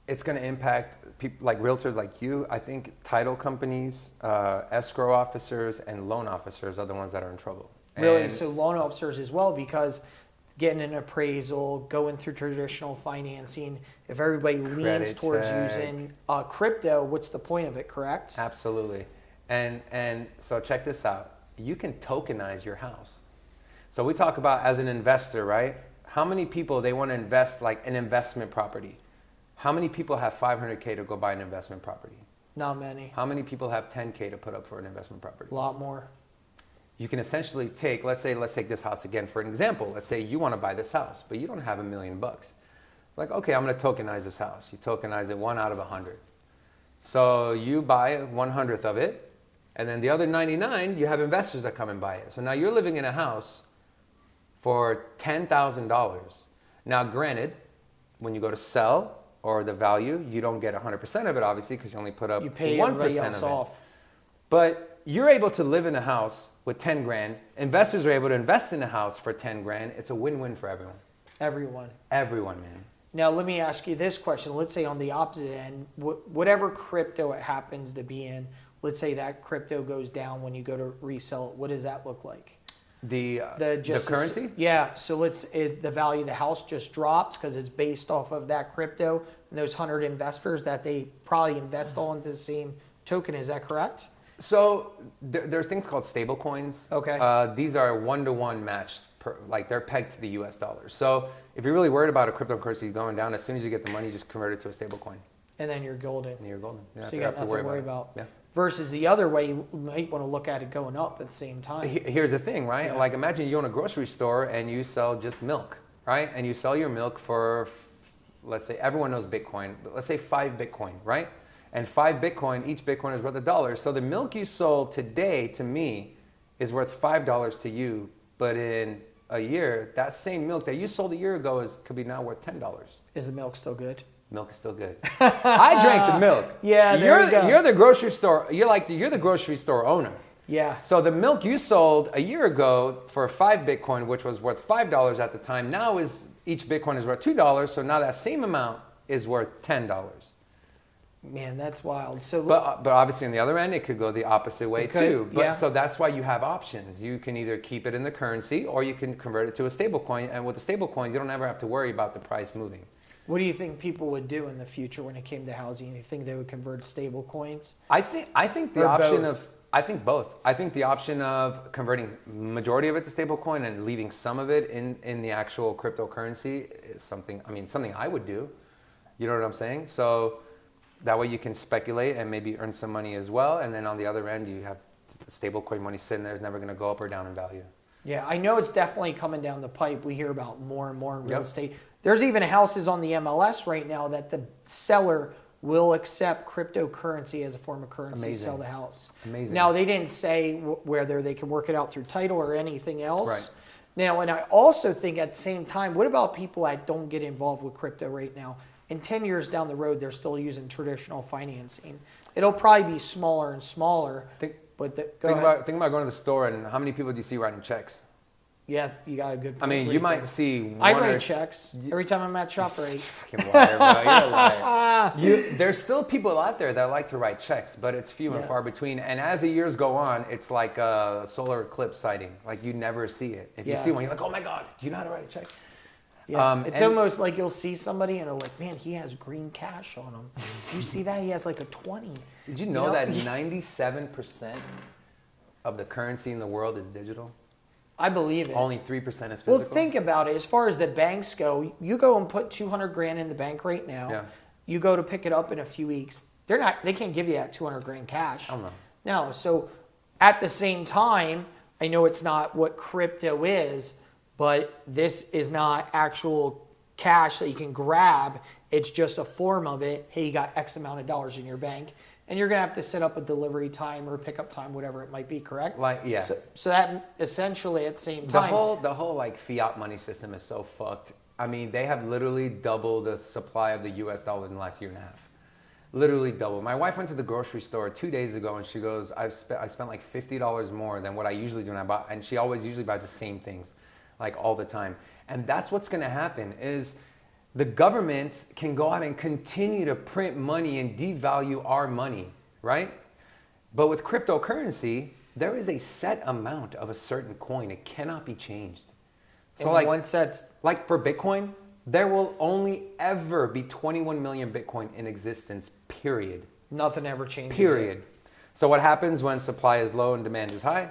impact people like realtors like you. I think title companies, escrow officers, and loan officers are the ones that are in trouble. Really? And So loan officers as well, because getting an appraisal, going through traditional financing, if everybody leans Credit towards check. using crypto, what's the point of it, correct? Absolutely. And so check this out. You can tokenize your house. So we talk about as an investor, right? How many people they want to invest like an investment property? How many people have 500K to go buy an investment property? Not many. How many people have 10K to put up for an investment property? A lot more. You can essentially take, let's take this house again for an example. Let's say you want to buy this house, but you don't have $1 million. Like, okay, I'm going to tokenize this house. You tokenize it 1 out of 100. So you buy 1/100th of it, and then the other 99, you have investors that come and buy it. So now you're living in a house for $10,000. Now, granted, when you go to sell or the value, you don't get 100% of it, obviously, because you only put up 1% You pay everybody else of it. off. But you're able to live in a house with 10 grand. Investors are able to invest in a house for 10 grand. It's a win-win for everyone. Everyone. Everyone, man. Now, let me ask you this question. Let's say on the opposite end, whatever crypto it happens to be in, let's say that crypto goes down when you go to resell it. What does that look like? The currency? Yeah. So the value of the house just drops because it's based off of that crypto and those 100 investors that they probably invest all into the same token. Is that correct? So there's things called stable coins. Okay. These are 1-to-1 matched, like they're pegged to the US dollar. So if you're really worried about a cryptocurrency going down, as soon as you get the money, you just convert it to a stable coin. And then you're golden. And you're golden. So you got nothing to worry about. Yeah. Versus the other way, you might want to look at it going up at the same time. Here's the thing, right? Yeah. Like imagine you own a grocery store and you sell just milk, right? And you sell your milk for, let's say, everyone knows Bitcoin. Let's say 5 Bitcoin, right? And 5 Bitcoin, each Bitcoin is worth $1. So the milk you sold today to me is worth $5 to you. But in a year, that same milk that you sold a year ago could be now worth $10. Is the milk still good? Milk is still good. I drank the milk. Yeah, there you go. You're the grocery store. You're the grocery store owner. Yeah. So the milk you sold a year ago for 5 Bitcoin, which was worth $5 at the time, now each Bitcoin is worth $2. So now that same amount is worth $10. Man, that's wild. So, but obviously on the other end, it could go the opposite way too. But yeah. So that's why you have options. You can either keep it in the currency or you can convert it to a stable coin. And with the stable coins, you don't ever have to worry about the price moving. what do you think people would do in the future when it came to housing? You think they would convert stable coins? I think the Or option both? of I think both. I think the option of converting majority of it to stablecoin and leaving some of it in the actual cryptocurrency is something I would do. You know what I'm saying? So that way you can speculate and maybe earn some money as well. And then on the other end, you have stablecoin money sitting there is never going to go up or down in value. Yeah, I know it's definitely coming down the pipe. We hear about more and more in real Yep. estate. There's even houses on the MLS right now that the seller will accept cryptocurrency as a form of currency to sell the house. Amazing. Now, they didn't say whether they can work it out through title or anything else. Right. Now, and I also think at the same time, what about people that don't get involved with crypto right now? In 10 years down the road, they're still using traditional financing. It'll probably be smaller and smaller. Think Think about going to the store and how many people do you see writing checks? Yeah, you got a good point. I mean, right you might there. see one I or write checks every time I'm at ShopRite. Fucking liar, bro. You're a liar. There's still people out there that like to write checks, but it's few and far between. And as the years go on, it's like a solar eclipse sighting. Like you never see it. If you see one, you're like, oh my God, do you know how to write a check? Yeah, it's almost like you'll see somebody and they're like, man, he has green cash on him. Do you see that? He has like a 20. Did you know that 97% of the currency in the world is digital? I believe it. Only 3% is physical? Well, think about it. As far as the banks go, you go and put 200 grand in the bank right now. Yeah. You go to pick it up in a few weeks. They can't give you that 200 grand cash. I don't know. No. So at the same time, I know it's not what crypto is, but this is not actual cash that you can grab. It's just a form of it. Hey, you got X amount of dollars in your bank. And you're going to have to set up a delivery time or pickup time, whatever it might be, correct? Like, yeah. So that essentially at the same time. The whole like fiat money system is so fucked. I mean, they have literally doubled the supply of the US dollar in the last year and a half. Literally double. My wife went to the grocery store 2 days ago and she goes, I spent like $50 more than what I usually do when I buy, and she always usually buys the same things, like all the time. And that's what's gonna happen is the government can go out and continue to print money and devalue our money, right? But with cryptocurrency, there is a set amount of a certain coin. It cannot be changed. So and like once that's like for Bitcoin, there will only ever be 21 million Bitcoin in existence, period. nothing ever changes. Period. So what happens when supply is low and demand is high?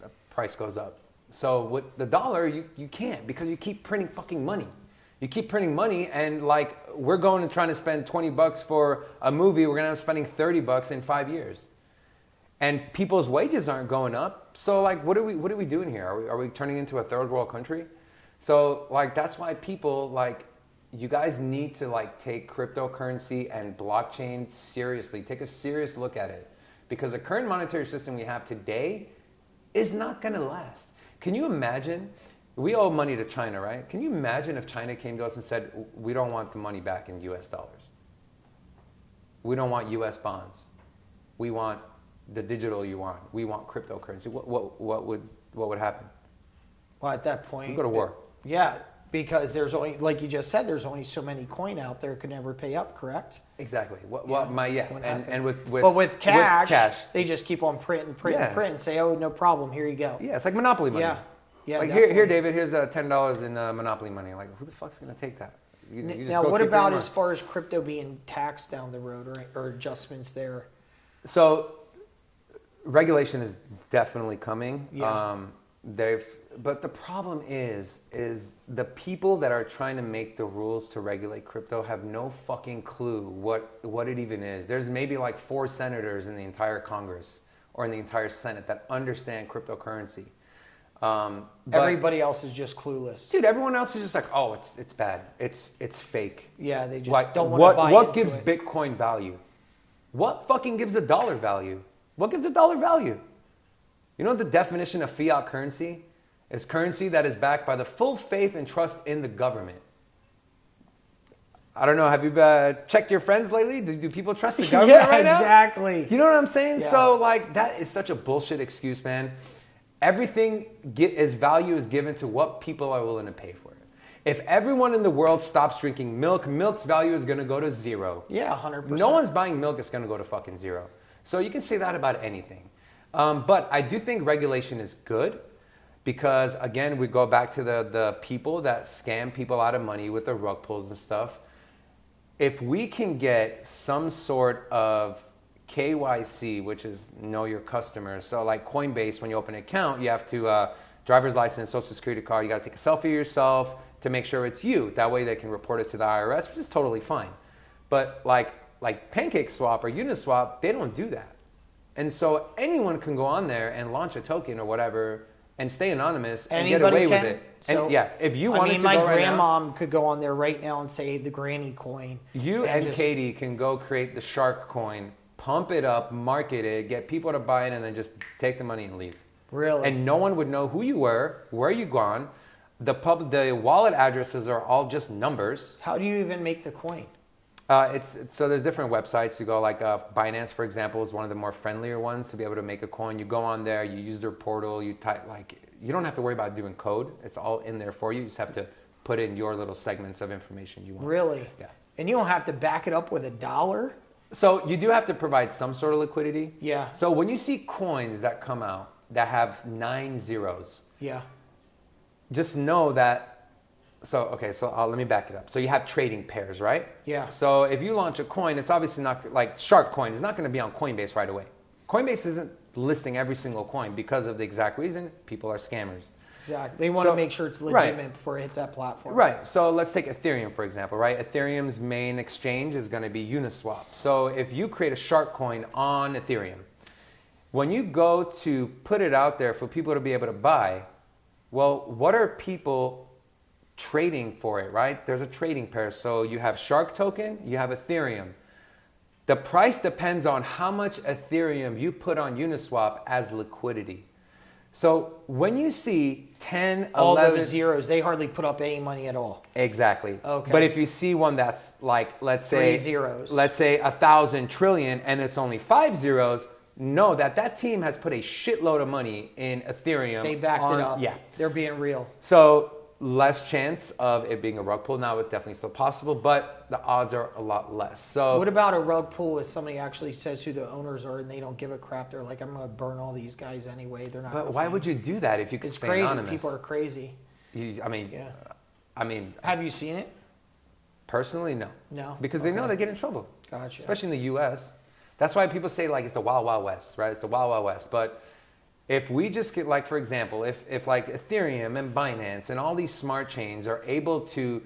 The price goes up. So with the dollar, you can't, because you keep printing fucking money. You keep printing money, and like we're going and trying to spend $20 for a movie, we're gonna end up spending $30 in 5 years. And people's wages aren't going up. So like what are we doing here? Are we turning into a third world country? So like that's why people like, you guys need to like take cryptocurrency and blockchain seriously. Take a serious look at it, because the current monetary system we have today is not gonna last. Can you imagine? We owe money to China, right? Can you imagine if China came to us and said, we don't want the money back in US dollars. We don't want US bonds. We want the digital yuan. We want cryptocurrency. What would happen? Well, at that point, We'd go to war. Yeah, because there's only, like you just said, there's only so many coin out there could never pay up, correct? Exactly. And with cash, they just keep on print and say, oh, no problem, here you go. Yeah, it's like Monopoly money. Yeah, like here, David, here's $10 in Monopoly money. Like, who the fuck's gonna take that? You just now, go what keep about your as far as crypto being taxed down the road or adjustments there? So, regulation is definitely coming. Yeah. But the problem is the people that are trying to make the rules to regulate crypto have no fucking clue what it even is. There's maybe like 4 senators in the entire Congress or in the entire Senate that understand cryptocurrency. Everybody else is just clueless. Dude, everyone else is just like, oh, it's bad. It's fake. Yeah, they just like, don't want to buy what into gives it. Bitcoin value? What fucking gives a dollar value? What gives a dollar value? You know what the definition of fiat currency is? Currency that is backed by the full faith and trust in the government. I don't know. Have you checked your friends lately? Do people trust the government right now? Yeah, exactly. You know what I'm saying? Yeah. So like that is such a bullshit excuse, man. Everything its value is given to what people are willing to pay for it. If everyone in the world stops drinking milk, milk's value is going to go to 0. Yeah, 100%. No one's buying milk, it's going to go to fucking 0. So you can say that about anything. But I do think regulation is good, because again, we go back to the people that scam people out of money with the rug pulls and stuff. If we can get some sort of KYC, which is know your customers. So like Coinbase, when you open an account, you have to driver's license, social security card. You got to take a selfie of yourself to make sure it's you. That way they can report it to the IRS, which is totally fine. But like PancakeSwap or Uniswap, they don't do that. And so anyone can go on there and launch a token or whatever and stay anonymous and get away with it. So, and yeah, if you wanted to my go right grandmom could go on there right now and say the granny coin. You and Katie can go create the shark coin, pump it up, market it, get people to buy it, and then just take the money and leave. Really? And no one would know who you were, where you gone. The wallet addresses are all just numbers. How do you even make the coin? So there's different websites. You go like Binance, for example, is one of the more friendlier ones to be able to make a coin. You go on there, you use their portal, you type you don't have to worry about doing code. It's all in there for you. You just have to put in your little segments of information you want. Really? Yeah. And you don't have to back it up with $1? So you do have to provide some sort of liquidity. Yeah. So when you see coins that come out that have 9 zeros, yeah, just know that. So let me back it up. So you have trading pairs, right? Yeah. So if you launch a coin, it's obviously not like Shark Coin is not going to be on Coinbase right away. Coinbase isn't listing every single coin because of the exact reason people are scammers. Exactly. They want to make sure it's legitimate before it hits that platform. Right. So let's take Ethereum, for example, right? Ethereum's main exchange is going to be Uniswap. So if you create a Shark Coin on Ethereum, when you go to put it out there for people to be able to buy, well, what are people trading for it, right? There's a trading pair. So you have Shark token, you have Ethereum. The price depends on how much Ethereum you put on Uniswap as liquidity. So when you see 10, all 11... those zeros, they hardly put up any money at all. Exactly. Okay. But if you see one that's like, let's say... 3 zeros. Let's say 1,000 trillion and it's only 5 zeros, know that team has put a shitload of money in Ethereum. They backed it up. Yeah. They're being real. So less chance of it being a rug pull. Now it's definitely still possible, but the odds are a lot less. So what about a rug pull if somebody actually says who the owners are and they don't give a crap? They're like, I'm going to burn all these guys anyway. They're not. But why would you do that if you could It's stay crazy. anonymous? People are crazy. I mean, have you seen it? Personally, no. No. Because they know they get in trouble. Gotcha. Especially in the U.S. That's why people say like it's the Wild Wild West, right? It's the Wild Wild West. But if we just get like, for example, if like Ethereum and Binance and all these smart chains are able to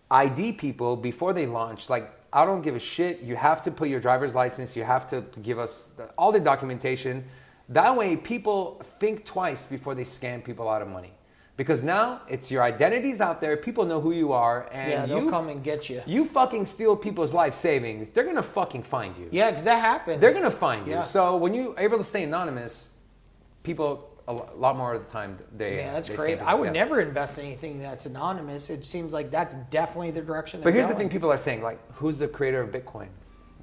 ID people before they launch, like I don't give a shit. You have to put your driver's license. You have to give us all the documentation. That way people think twice before they scam people out of money. Because now it's your identity's out there. People know who you are. And they'll come and get you. You fucking steal people's life savings. They're going to fucking find you. Yeah, because that happens. They're going to find you. Yeah. So when you're able to stay anonymous, people a lot more of the time they... Yeah, that's they great. stay I would yeah. never invest in anything that's anonymous. It seems like that's definitely the direction they're But here's the going. thing people are saying, like, who's the creator of Bitcoin?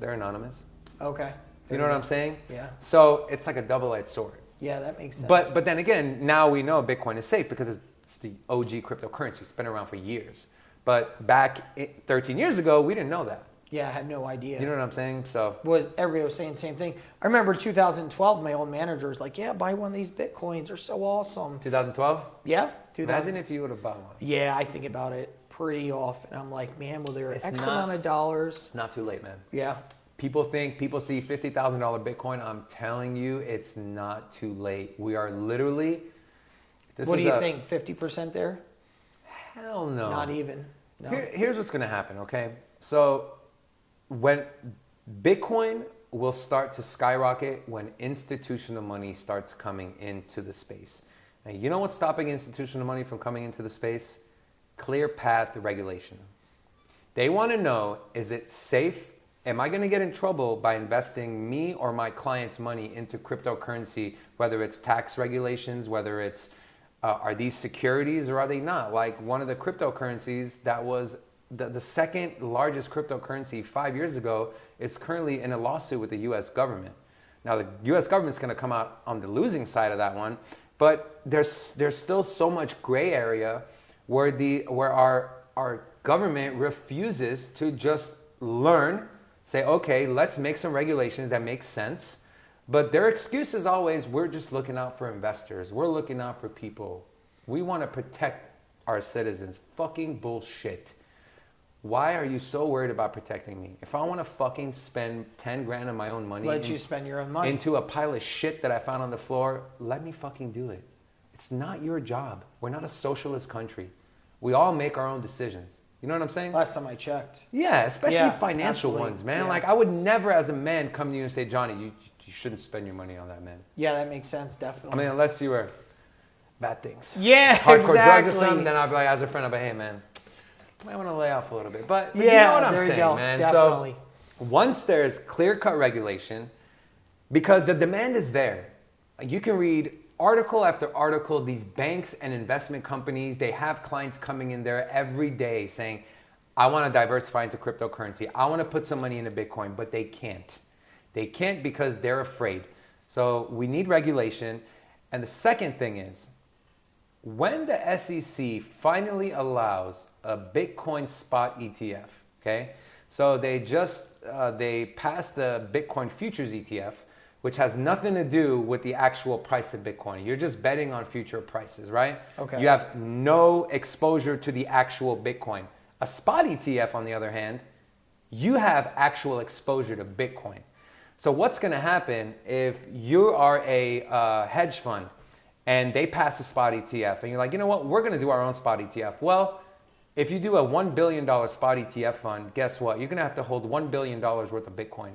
They're anonymous. Okay. You know what I'm saying? Yeah. So it's like a double-edged sword. Yeah, that makes sense. But then again, now we know Bitcoin is safe because it's the OG cryptocurrency. It's been around for years. But back 13 years ago, we didn't know that. yeah, I had no idea. You know what I'm saying? So Everybody was saying the same thing. I remember 2012, my old manager was like, yeah, buy one of these Bitcoins. They're so awesome. 2012? Yeah. Imagine if you would have bought one. Yeah, I think about it pretty often. I'm like, man, well, there It's X not- amount of dollars. Not too late, man. Yeah. People see $50,000 Bitcoin. I'm telling you, it's not too late. We are literally... What do you think? 50% there? Hell no. Not even. No. Here's what's going to happen, okay? So when Bitcoin will start to skyrocket when institutional money starts coming into the space. And you know what's stopping institutional money from coming into the space? Clear path regulation. They want to know, is it safe? Am I going to get in trouble by investing me or my client's money into cryptocurrency, whether it's tax regulations, whether it's are these securities or are they not? Like one of the cryptocurrencies that was the second largest cryptocurrency 5 years ago is currently in a lawsuit with the U.S. government. Now the U.S. government's going to come out on the losing side of that one, but there's still so much gray area where our government refuses to just learn, say, okay, let's make some regulations that make sense. But their excuse is always, we're just looking out for investors. We're looking out for people. We want to protect our citizens. Fucking bullshit. Why are you so worried about protecting me? If I want to fucking spend 10 grand of my own money Let you spend your own money. into a pile of shit that I found on the floor, let me fucking do it. It's not your job. We're not a socialist country. We all make our own decisions. You know what I'm saying? Last time I checked. Yeah, especially Yeah, financial absolutely. ones, man. Yeah. Like I would never as a man come to you and say, Johnny, you shouldn't spend your money on that, man. Yeah, that makes sense, definitely. I mean, unless you were bad things. yeah, Hardcore exactly. drugs or something, then I'd be like, as a friend, I'd be, hey, man, I might want to lay off a little bit. But yeah, you know what I'm there saying, you go. man. Definitely. So once there's clear-cut regulation, because the demand is there, you can read article after article, these banks and investment companies, they have clients coming in there every day saying, I want to diversify into cryptocurrency. I want to put some money into Bitcoin, but they can't. They can't because they're afraid. So we need regulation. And the second thing is, when the SEC finally allows a Bitcoin spot ETF, okay? So they passed the Bitcoin futures ETF, which has nothing to do with the actual price of Bitcoin. You're just betting on future prices, right? Okay. You have no exposure to the actual Bitcoin. A spot ETF, on the other hand, you have actual exposure to Bitcoin. So what's going to happen if you are a hedge fund and they pass a spot ETF and you're like, you know what, we're going to do our own spot ETF. Well, if you do a $1 billion spot ETF fund, guess what? You're going to have to hold $1 billion worth of Bitcoin.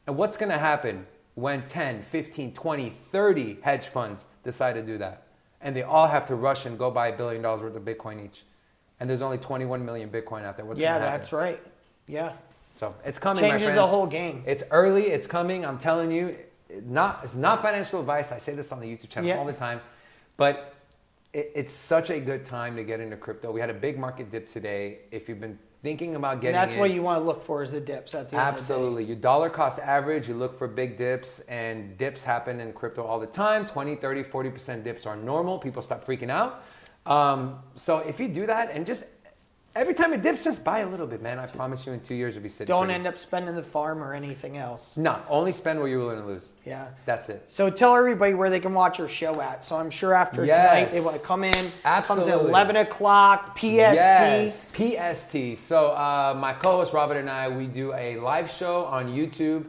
And what's going to happen when 10, 15, 20, 30 hedge funds decide to do that? And they all have to rush and go buy $1 billion worth of Bitcoin each. And there's only 21 million Bitcoin out there. What's going to happen? That's right. Yeah. So it's coming, my Changes friends. the whole game. It's early. It's coming. I'm telling you. It's not financial advice. I say this on the YouTube channel all the time. But it's such a good time to get into crypto. We had a big market dip today. If you've been thinking about getting That's in, what you want to look for is the dips at the end of the day. absolutely. Your dollar cost average, you look for big dips, and dips happen in crypto all the time. 20, 30, 40% dips are normal. People stop freaking out. So if you do that and just every time it dips, just buy a little bit, man. I promise you in 2 years you'll be sitting Don't pretty. end up spending the farm or anything else. No, only spend what you're willing to lose. Yeah. That's it. So tell everybody where they can watch your show at. So I'm sure after tonight they want to come in. Absolutely. Comes at 11 o'clock PST. Yes, PST. So my co-host Robert and I, we do a live show on YouTube,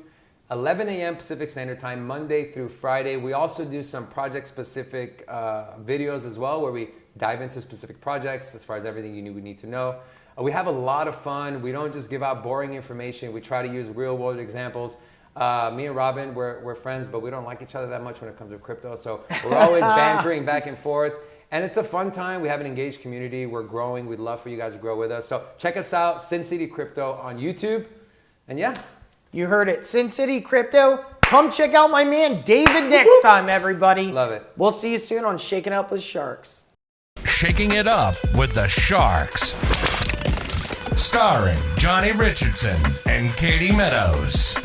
11 a.m. Pacific Standard Time, Monday through Friday. We also do some project-specific videos as well, where we dive into specific projects as far as everything you would need to know. We have a lot of fun. We don't just give out boring information. We try to use real-world examples. Me and Robin, we're friends, but we don't like each other that much when it comes to crypto. So we're always bantering back and forth. And it's a fun time. We have an engaged community. We're growing. We'd love for you guys to grow with us. So check us out, Sin City Crypto on YouTube. And yeah. You heard it. Sin City Crypto. Come check out my man David next time, everybody. Love it. We'll see you soon on Shaking Up with Sharks. Shaking It Up with the Sharks. Starring Johnny Richardson and Katie Meadows.